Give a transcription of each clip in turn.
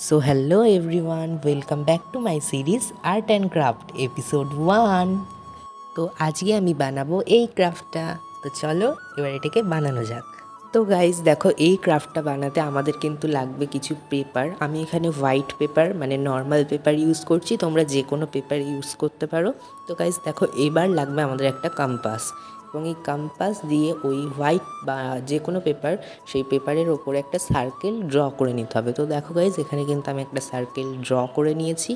So hello everyone, welcome back to my series Art and Craft episode 1। তো আজকে আমি বানাবো এই ক্রাফটটা। তো চলো এবার এটাকে বানানো যাক। তো গাইজ দেখো, এই ক্রাফটটা বানাতে আমাদের কিন্তু লাগবে কিছু পেপার। আমি এখানে হোয়াইট পেপার মানে নর্মাল পেপার ইউজ করছি, তোমরা যে কোনো পেপার ইউজ করতে পারো। তো গাইজ দেখো, এবার লাগবে আমাদের একটা কম্পাস, এবং এই কম্পাস দিয়ে ওই হোয়াইট বা যে কোনো পেপার, সেই পেপারের ওপরে একটা সার্কেল ড্র করে নিতে হবে। তো দেখো গাইজ, এখানে কিন্তু আমি একটা সার্কেল ড্র করে নিয়েছি।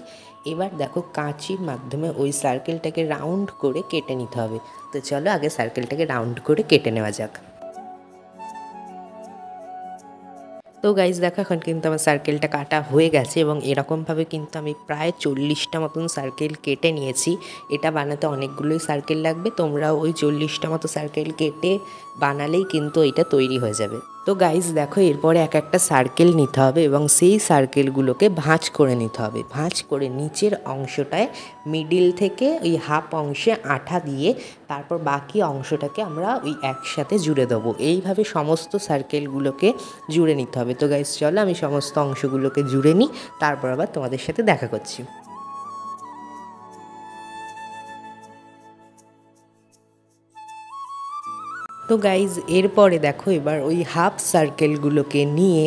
এবার দেখো, কাঁচির মাধ্যমে ওই সার্কেলটাকে রাউন্ড করে কেটে নিতে হবে। তো চলো আগে সার্কেলটাকে রাউন্ড করে কেটে নেওয়া যাক। তো গাইজ দেখো, এখন কিন্তু আমার সার্কেলটা কাটা হয়ে গেছে, এবং এরকমভাবে কিন্তু আমি প্রায় 40টা মতন সার্কেল কেটে নিয়েছি। এটা বানাতে অনেকগুলোই সার্কেল লাগবে, তোমরা ওই 40টা মতো সার্কেল কেটে বানালেই কিন্তু এটা তৈরি হয়ে যাবে। তো গাইজ দেখো, এরপরে এক একটা সার্কেল নিতে হবে এবং সেই সার্কেলগুলোকে ভাঁজ করে নিতে হবে। ভাঁজ করে নিচের অংশটায় মিডিল থেকে ওই হাফ অংশে আঠা দিয়ে তারপর বাকি অংশটাকে আমরা ওই একসাথে জুড়ে দেবো। এইভাবে সমস্ত সার্কেলগুলোকে জুড়ে নিতে হবে। তো গাইজ চলো আমি সমস্ত অংশগুলোকে জুড়ে নিই, তারপর আবার তোমাদের সাথে দেখা করছি। তো গাইজ এরপরে দেখো, এবার ওই হাফ সার্কেলগুলোকে নিয়ে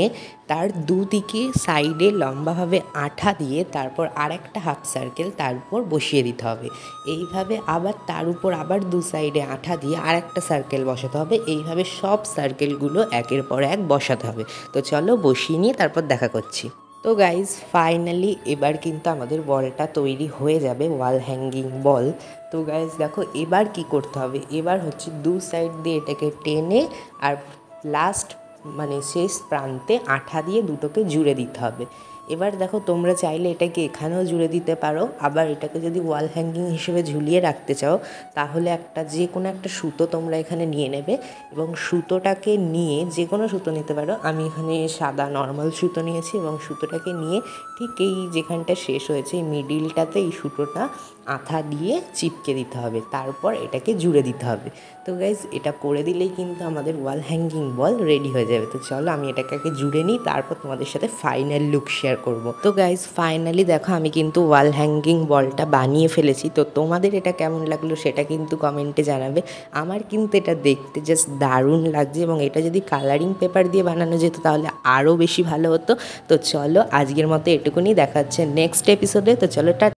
তার দুদিকে সাইডে লম্বাভাবে আঠা দিয়ে তারপর আরেকটা হাফ সার্কেল তার উপর বসিয়ে দিতে হবে। এইভাবে আবার তার উপর আবার দু সাইডে আঠা দিয়ে আরেকটা সার্কেল বসাতে হবে। এইভাবে সব সার্কেলগুলো একের পর এক বসাতে হবে। তো চলো বসিয়ে নিয়ে তারপর দেখা করছি। তো গাইজ ফাইনালি এবার কিন্তু আমাদের বলটা তৈরি হয়ে যাবে, ওয়াল হ্যাঙ্গিং বল। তো গাইজ দেখো, এবার কি করতে হবে, এবার হচ্ছে দু সাইড দিয়ে এটাকে টেনে আর লাস্ট মানে শেষ প্রান্তে আঠা দিয়ে দুটোকে জুড়ে দিতে হবে। এবার দেখো, তোমরা চাইলে এটাকে এখানেও জুড়ে দিতে পারো, আবার এটাকে যদি ওয়াল হ্যাঙ্গিং হিসেবে ঝুলিয়ে রাখতে চাও তাহলে যে কোনো একটা সুতো তোমরা এখানে নিয়ে নেবে, এবং সুতোটাকে নিয়ে যে কোনো সুতো নিতে পারো। আমি এখানে সাদা নর্মাল সুতো নিয়েছি, এবং সুতোটাকে নিয়ে ঠিক এই যেখানটা শেষ হয়েছে এই মিডিলটাতে এই সুতোটা আঠা দিয়ে চিপকে দিতে হবে, তারপর এটাকে জুড়ে দিতে হবে। তো গাইজ এটা করে দিলেই কিন্তু আমাদের ওয়াল হ্যাঙ্গিং বল রেডি হয়ে যাবে। তো চলো আমি এটাকে আগে জুড়ে নিই, তারপর তোমাদের সাথে ফাইনাল লুক শেয়ার করব। তো গাইজ ফাইনালি দেখো, আমি কিন্তু ওয়াল হ্যাঙ্গিং বলটা বানিয়ে ফেলেছি। তো তোমাদের এটা কেমন লাগলো সেটা কিন্তু কমেন্টে জানাবে। আমার কিন্তু এটা দেখতে জাস্ট দারুণ লাগছে, এবং এটা যদি কালারিং পেপার দিয়ে বানানো যেত তাহলে আরও বেশি ভালো হতো। তো চলো আজকের মতো এটুকুনি, দেখা হচ্ছে নেক্সট এপিসোডে। তো চলো